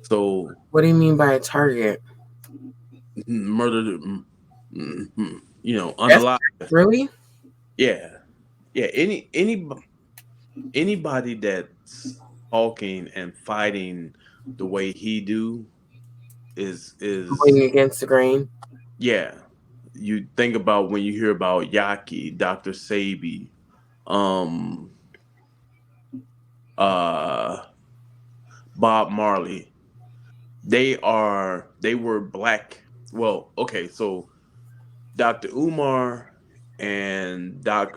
So What do you mean by a target? murdered, That's unalive. really? Yeah, yeah. Anybody that's talking and fighting the way he do is Going against the grain. yeah. You think about when you hear about Yaki, Dr. Sabi, um, uh, Bob Marley. They were black. Well, okay, so Dr. Umar and I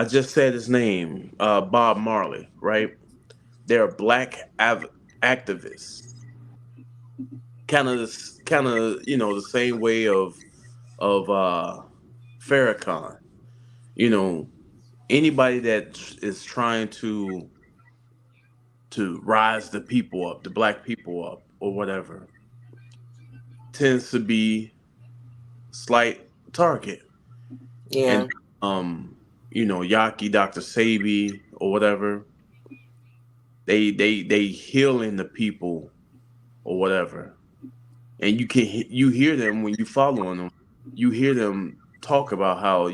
just said his name, Bob Marley, right? They're black activists, kind of the same way of Farrakhan. You know, anybody that is trying to rise the people up, the black people up, or whatever, tends to be slight target. And Yeah. um, Yaki, Dr. Sabi, or whatever, they healing the people or whatever. And you hear them when you following them. You hear them talk about how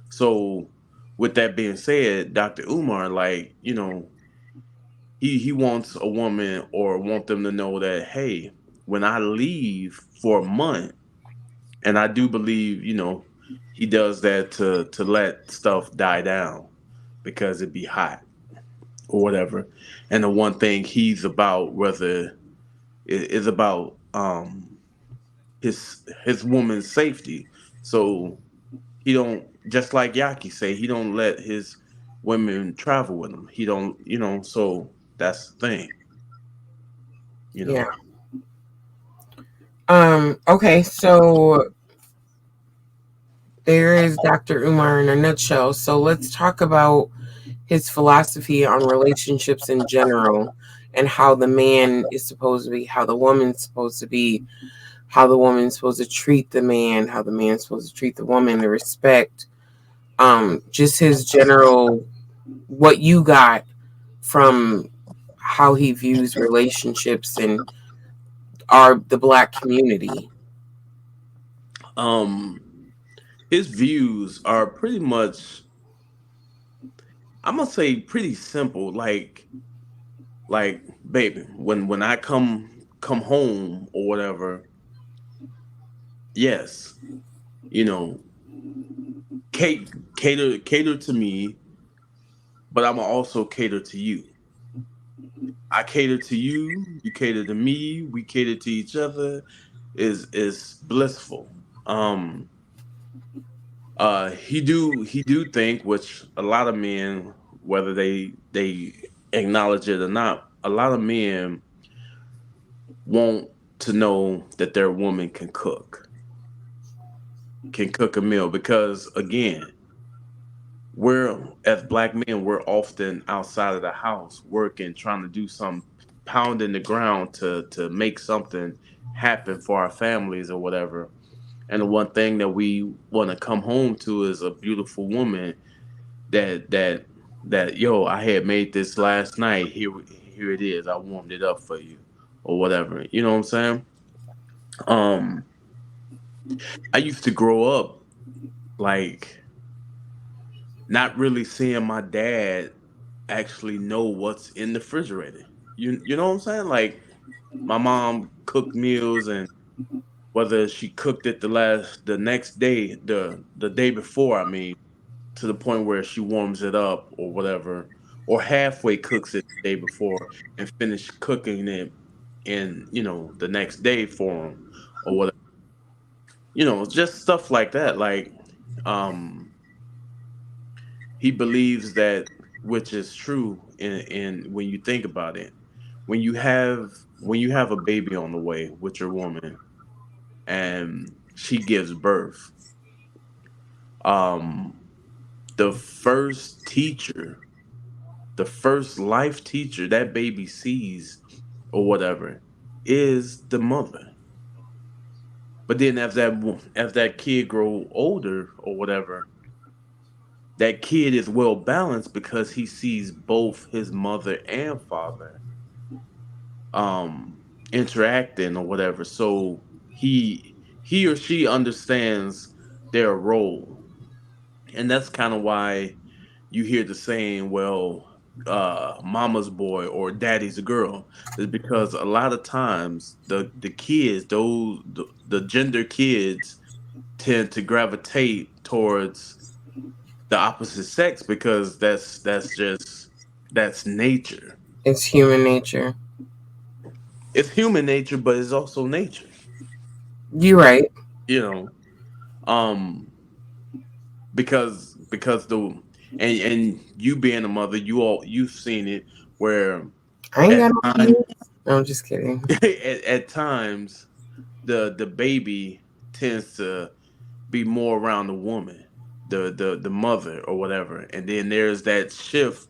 So, with that being said, Dr. Umar, like he wants a woman or want them to know that, hey, when I leave for a month, and I do believe he does that to let stuff die down because it be hot or whatever. And the one thing he's about, whether it is about his woman's safety. So he don't, just like Yaki say, he don't let his women travel with him. He don't, so that's the thing, you Yeah. know. Okay, so there is Dr. Umar in a nutshell. So let's talk about his philosophy on relationships in general and how the man is supposed to be, how the woman's supposed to be, how the woman's supposed to treat the man, how the man's supposed to treat the woman, the respect, just his general what you got from how he views relationships and the black community. Um his views are pretty much, I'm gonna say, pretty simple. Like, baby, when I come home or whatever, yes, you know, cater to me, but I'm gonna also cater to you. I cater to you, you cater to me, we cater to each other. Is blissful. Um, he do think, which a lot of men, whether they acknowledge it or not, a lot of men want to know that their woman can cook a meal, because again, we're, as black men, we're often outside of the house working, trying to do some, pounding the ground to make something happen for our families or whatever. And the one thing that we want to come home to is a beautiful woman that yo, I had made this last night. Here it is. I warmed it up for you, or whatever. You know what I'm saying? Um, I used to grow up like not really seeing my dad actually know what's in the refrigerator. You know what I'm saying? Like, my mom cooked meals, and whether she cooked it the next day, the day before, I mean, to the point where she warms it up or whatever, or halfway cooks it the day before and finish cooking it in, the next day for him or whatever. Just stuff like that. Like, um he believes that, which is true, in when you think about it, when you have a baby on the way with your woman and she gives birth, um the first teacher, the first life teacher that baby sees or whatever is the mother. But then as that kid grow older or whatever, that kid is well balanced because he sees both his mother and father. interacting or whatever. So he or she understands their role, and that's kind of why you hear the saying, well, mama's boy or daddy's girl, is because a lot of times the kids, the gender kids, tend to gravitate towards the opposite sex because that's nature. It's human nature. It's human nature, but it's also nature. You're right. You know, um, because the and you being a mother, you've seen it where I ain't at got no times kids. No, I'm just kidding. at times the baby tends to be more around the woman, the mother or whatever, and then there's that shift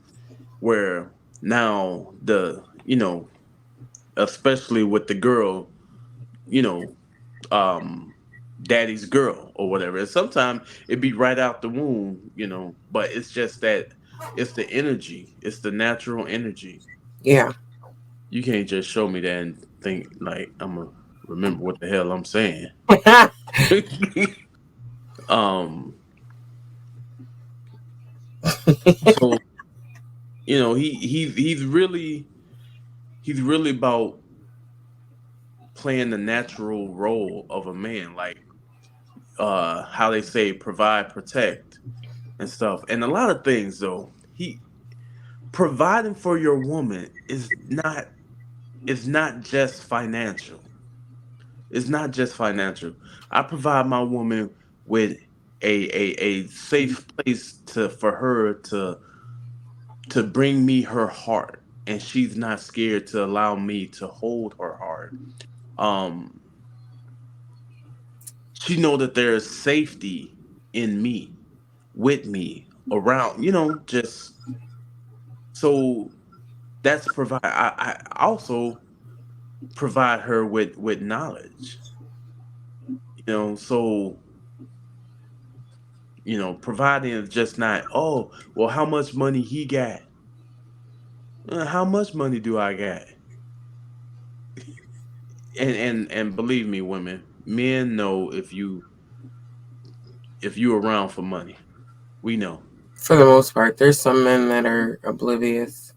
where now especially with the girl, you know, um daddy's girl or whatever. And sometimes it be right out the womb, but it's just that it's the energy, it's the natural energy. Yeah. You can't just show me that and think like I'm gonna remember what the hell I'm saying. um so he's really about playing the natural role of a man, like how they say provide, protect, and stuff. And a lot of things though, he providing for your woman is not just financial. It's not just financial. I provide my woman with a safe place for her to bring me her heart, and she's not scared to allow me to hold her heart. Um, she know that there is safety in me, with me, around. Just so that's provide. I also provide her with knowledge. So providing is just not, oh, well, how much money he got. How much money do I got? And believe me, women, men know if you around for money. We know. For the most part, there's some men that are oblivious.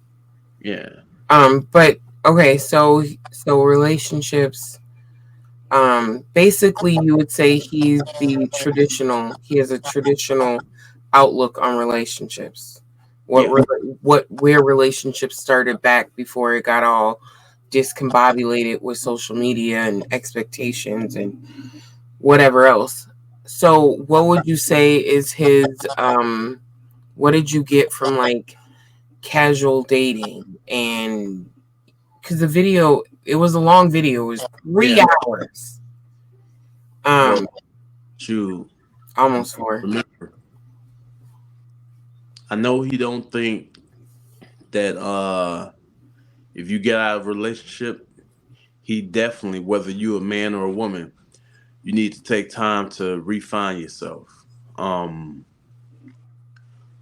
Yeah. But okay, so relationships. Basically, you would say he has a traditional outlook on relationships. Yeah. Where relationships started back before it got all discombobulated with social media and expectations and whatever else. So, what would you say is his? What did you get from like casual dating? And because the video, it was a long video, it was three Yeah. hours. Well, Um, shoot. almost four. Remember, I know he don't think that if you get out of a relationship, he definitely, whether you a man or a woman, you need to take time to refine yourself. Um,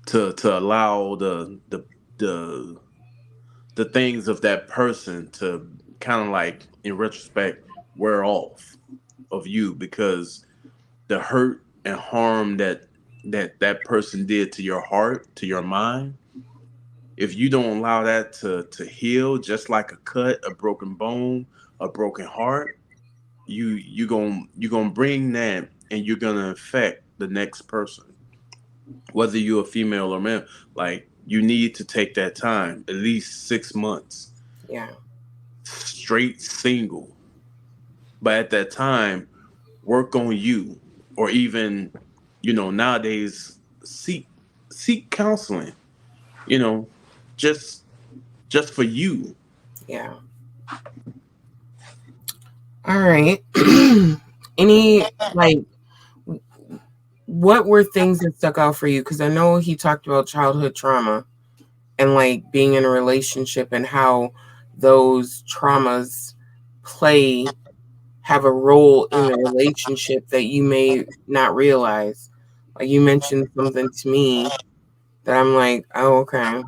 to allow the the things of that person to kind of like in retrospect wear off of you, because the hurt and harm that person did to your heart, to your mind, if you don't allow that to heal, just like a cut, a broken bone, a broken heart, you gonna bring that, and you're gonna affect the next person, whether you're a female or male. Like, you need to take that time, at least 6 months Yeah, straight single. But at that time, work on you, or even, nowadays, seek counseling. You know, just just for you. yeah. All right. Any like what were things that stuck out for you? Because I know he talked about childhood trauma and like being in a relationship and how those traumas play have a role in the relationship that you may not realize. Like you mentioned something to me that I'm like, oh, okay.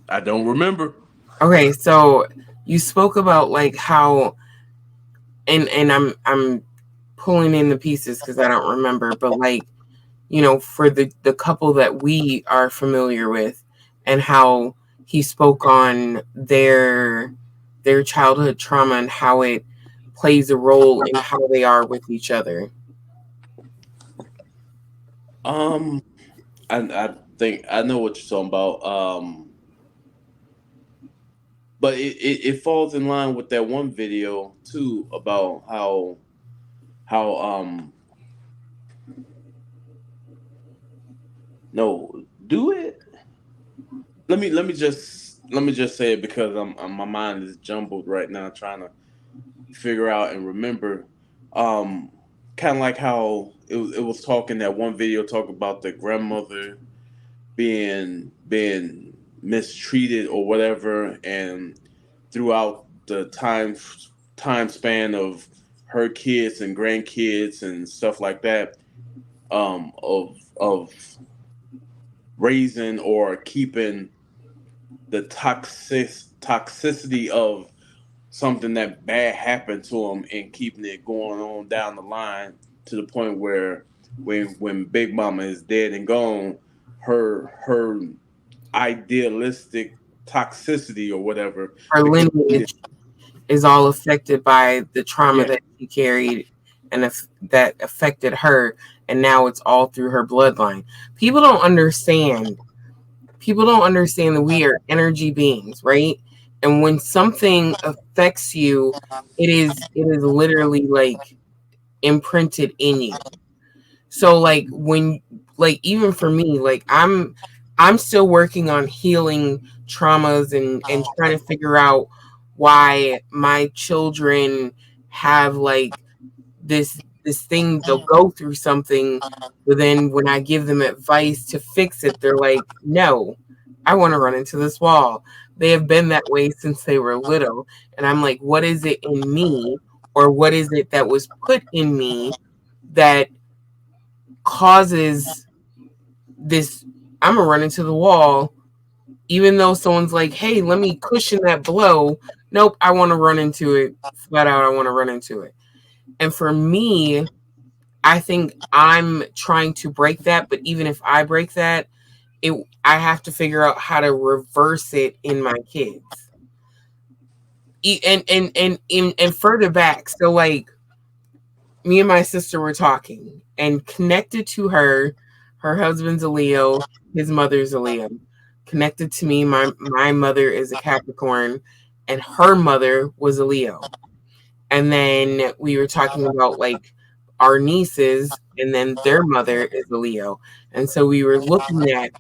I don't remember. Okay, so you spoke about like how, and I'm pulling in the pieces because I don't remember, but like, for the couple that we are familiar with, and how he spoke on their childhood trauma and how it plays a role in how they are with each other. Um, I think I know what you're talking about. But it falls in line with that one video too about how no, do it. Let me just say it because my mind is jumbled right now trying to figure out and remember. Um, Kind of like how it was talking that one video talking about the grandmother being mistreated or whatever, and throughout the time span of her kids and grandkids and stuff like that, of raising or keeping the toxicity of something that bad happened to them and keeping it going on down the line to the point where when Big Mama is dead and gone, her idealistic toxicity or whatever Her begins to, lineage is all affected by the trauma yeah. that she carried, and that affected her, and now it's all through her bloodline. People don't understand. People don't understand that we are energy beings, right? And when something affects you, it is literally like imprinted in you. So like when, like, even for me, like I'm still working on healing traumas, and trying to figure out why my children have like this thing. They'll go through something, but then when I give them advice to fix it, they're like, no, I want to run into this wall. They have been that way since they were little. And I'm like, what is it in me, or what is it that was put in me that causes this? I'm gonna run into the wall, even though someone's like, hey, let me cushion that blow. Nope, I want to run into it. Flat out, I want to run into it. And for me, I think I'm trying to break that, but even if I break that, it I have to figure out how to reverse it in my kids. And further back. So like, me and my sister were talking, and connected to her, her husband's a Leo, his mother's a Leo. Connected to me, my mother is a Capricorn, and her mother was a Leo. And then we were talking about like our nieces, and then their mother is a Leo. And so we were looking at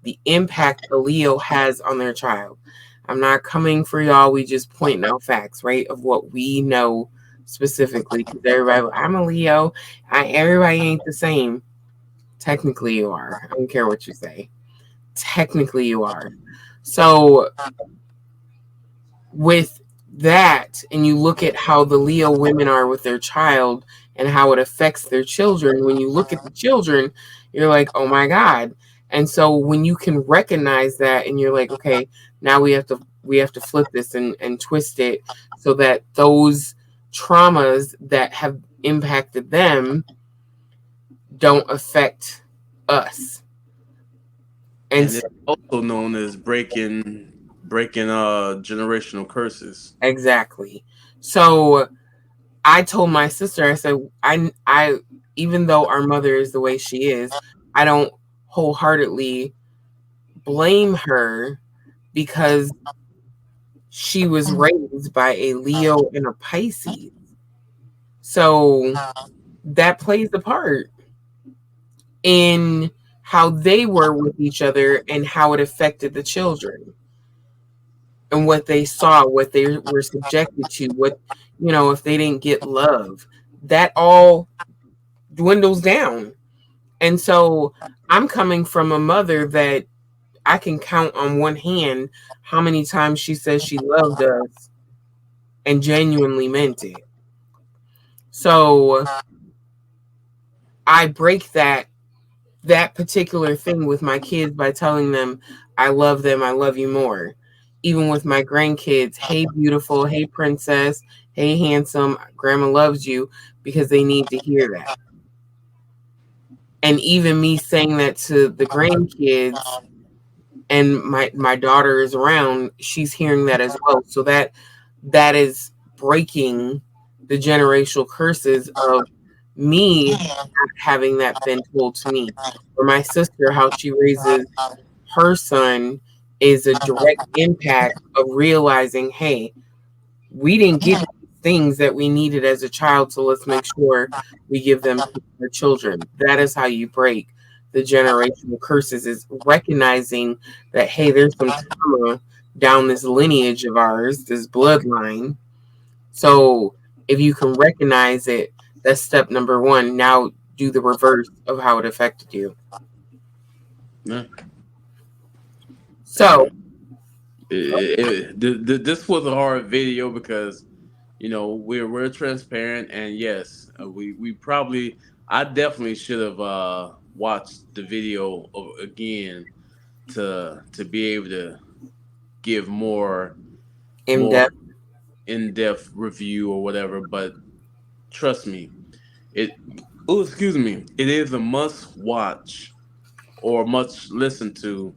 the impact a Leo has on their child. I'm not coming for y'all. We just pointing out facts, right? Of what we know specifically. Because everybody, I'm a Leo. Everybody ain't the same. Technically, you are. I don't care what you say. Technically, you are. So with that, and you look at how the Leo women are with their child and how it affects their children, when you look at the children, you're like, oh my God. And so when you can recognize that, and you're like, okay, now we have to flip this, and twist it so that those traumas that have impacted them don't affect us. And And so, it's also known as breaking generational curses. exactly. So I told my sister, I said, I, even though our mother is the way she is, I don't wholeheartedly blame her, because she was raised by a Leo and a Pisces. So that plays a part in how they were with each other, and how it affected the children, and what they saw, what they were subjected to, what, if they didn't get love, that all dwindles down. And so I'm coming from a mother that I can count on one hand how many times she says she loved us and genuinely meant it. So I break that particular thing with my kids by telling them I love them, I love you more. even with my grandkids, hey, beautiful, hey, princess, hey, handsome, grandma loves you, because they need to hear that. And even me saying that to the grandkids, and my daughter is around, she's hearing that as well. So that is breaking the generational curses of me not having that been told to me. Or my sister, how she raises her son is a direct impact of realizing, hey, we didn't get things that we needed as a child, so let's make sure we give them to our children. That is how you break the generational curses, is recognizing that, hey, there's some trauma down this lineage of ours, this bloodline. So if you can recognize it, that's step number one. Now do the reverse of how it affected you. Yeah. So, And this was a hard video because we're transparent, and yes, we probably I definitely should have watched the video again to be able to give in more depth. in-depth review or whatever. But trust me, it oh excuse me, it is a must watch or must listen to.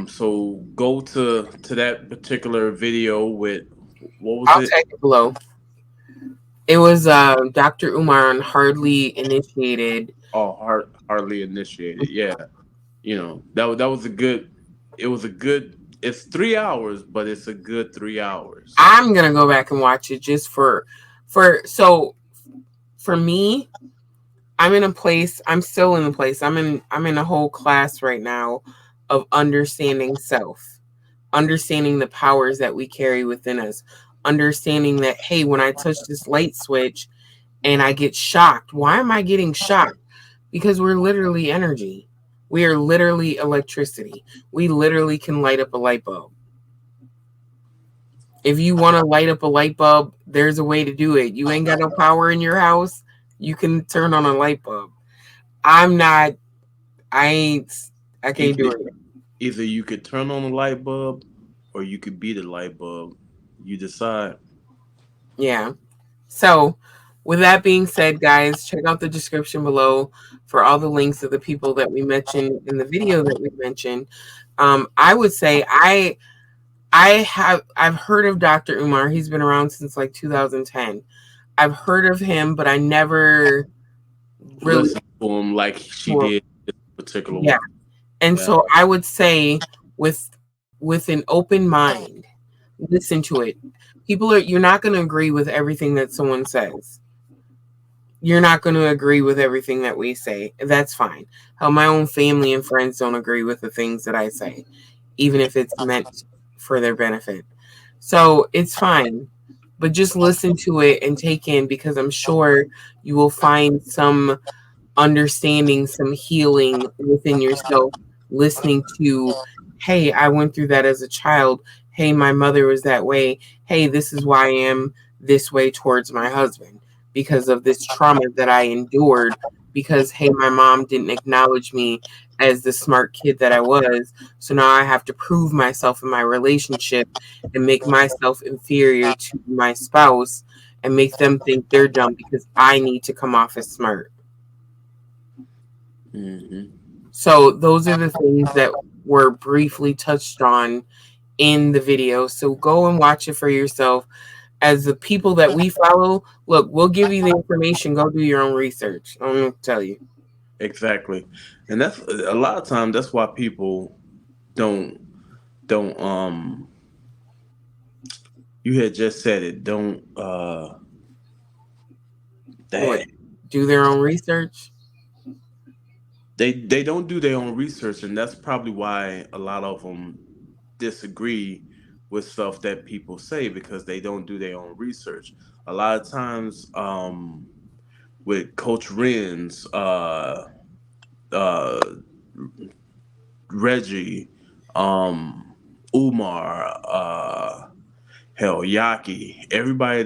So go to that particular video with, what was I'll it? take it below. It was Dr. Umar on Hardly Initiated. Oh, hardly initiated. Yeah, that was a good. It was a good. It's 3 hours, but it's a good 3 hours. I'm gonna go back and watch it just so for me, I'm in a place, I'm still in a place. I'm in a whole class right now of understanding self, understanding the powers that we carry within us, understanding that, hey, when I touch this light switch and I get shocked, why am I getting shocked? Because we're literally energy. We are literally electricity. We literally can light up a light bulb. If you want to light up a light bulb, there's a way to do it. You ain't got no power in your house, you can turn on a light bulb. I'm not, I ain't, I can't Either do it. either you could turn on the light bulb, or you could be the light bulb. You decide. Yeah. So, with that being said, guys, check out the description below for all the links of the people that we mentioned in the video that we mentioned. I would say I've heard of Dr. Umar. He's been around since like 2010. I've heard of him, but I never really, Listen to him like she well, did this particular yeah. one. And Yeah. so I would say with an open mind, listen to it. You're not going to agree with everything that someone says. You're not going to agree with everything that we say. That's fine. How my own family and friends don't agree with the things that I say, even if it's meant for their benefit. So it's fine. But just listen to it and take in, because I'm sure you will find some understanding, some healing within yourself, listening to, hey, I went through that as a child. Hey, my mother was that way. Hey, this is why I am this way towards my husband, because of this trauma that I endured. Because, hey, my mom didn't acknowledge me as the smart kid that I was. So now I have to prove myself in my relationship and make myself inferior to my spouse and make them think they're dumb because I need to come off as smart. Hmm. So those are the things that were briefly touched on in the video. So go and watch it for yourself. As the people that we follow, look, we'll give you the information. Go do your own research. I'm gonna tell you. Exactly, and that's a lot of time. That's why people don't don't. You had just said it. Don't. What? Dang. Do their own research. They don't do their own research, and that's probably why a lot of them disagree with stuff that people say, because they don't do their own research. A lot of times, with Coach Ren's, uh, Reggie, um, Umar, hell, Yaki, everybody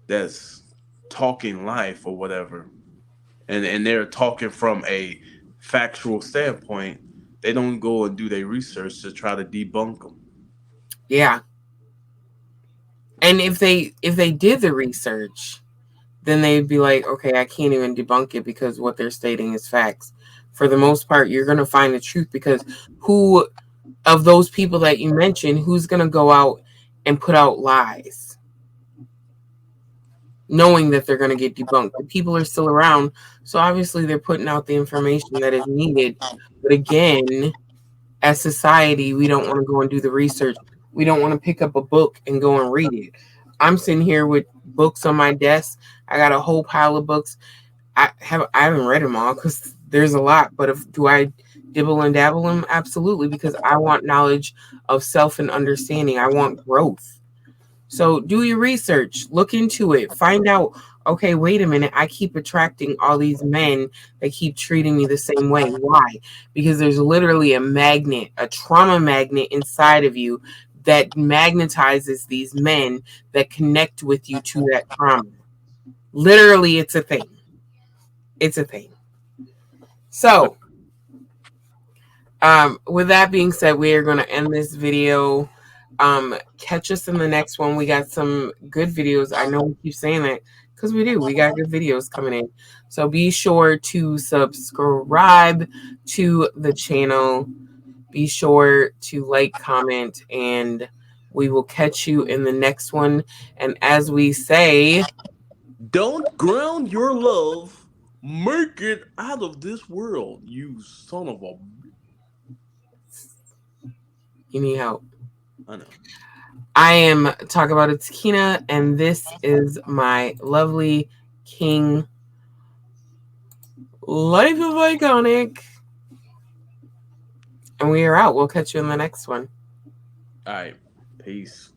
that's talking life or whatever, and they're talking from a factual standpoint. They don't go and do their research to try to debunk them. Yeah. And if they did the research, then they'd be like, okay, I can't even debunk it because what they're stating is facts. For the most part, you're going to find the truth because who of those people that you mentioned, who's going to go out and put out lies, knowing that they're going to get debunked? The people are still around, so obviously they're putting out the information that is needed. But again, as society, we don't want to go and do the research. We don't want to pick up a book and go and read it. I'm sitting here with books on my desk. I got a whole pile of books. I haven't read them all because there's a lot. But do I dibble and dabble them? Absolutely, because I want knowledge of self and understanding. I want growth. So do your research, look into it, find out. Okay, wait a minute. I keep attracting all these men that keep treating me the same way. Why? Because there's literally a magnet, a trauma magnet inside of you that magnetizes these men that connect with you to that trauma. Literally, it's a thing. It's a thing. So, with that being said, we are going to end this video. Catch us in the next one. We got some good videos. I know we keep saying that because we do. We got good videos coming in. So be sure to subscribe to the channel. Be sure to like, comment, and we will catch you in the next one. And as we say, Don't ground your love. Make it out of this world, you son of a. you need help. I know. I am talking about it's Kina, and this is my lovely King. Life of Iconic. And we are out. We'll catch you in the next one. All right. Peace.